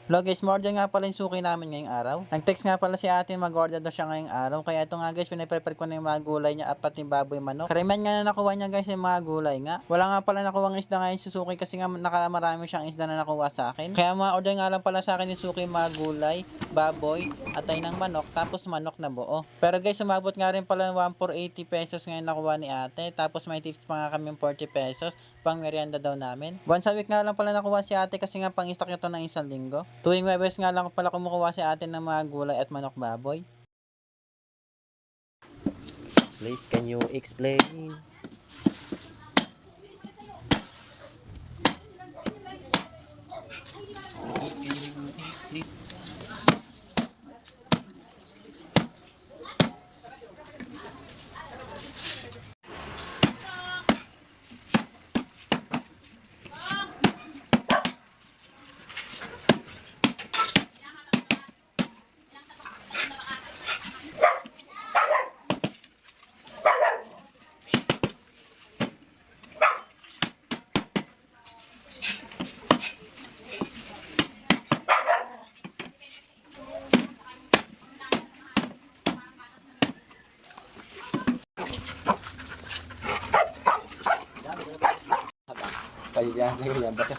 Hello guys, ma-order nga pala yung suki namin ngayong araw. Nag-text nga pala si ate mag-order daw siya ngayong araw. Kaya ito nga guys, pinaprepare ko na yung mga gulay niya at pati baboy manok. Karamihan nga na nakuha niya guys yung mga gulay nga. Wala nga pala nakuha ng isda ngayon si suki kasi nga nakamarami siyang isda na nakuha sa akin. Kaya ma-order nga lang pala sa akin yung suki mga gulay, baboy, atay ng manok, tapos manok na buo. Pero guys, umabot nga rin pala ng 1 for 80 pesos ngayon nakuha ni ate. Tapos may tips pa nga kami 40 pesos. Pang merienda daw namin. Once a week nga lang pala nakuha si ate kasi nga pang stock ito ng isang linggo. Tuwing Webes nga lang pala kumukuha si ate ng mga gulay at manok baboy. Please, can you explain? Kaya yan, basta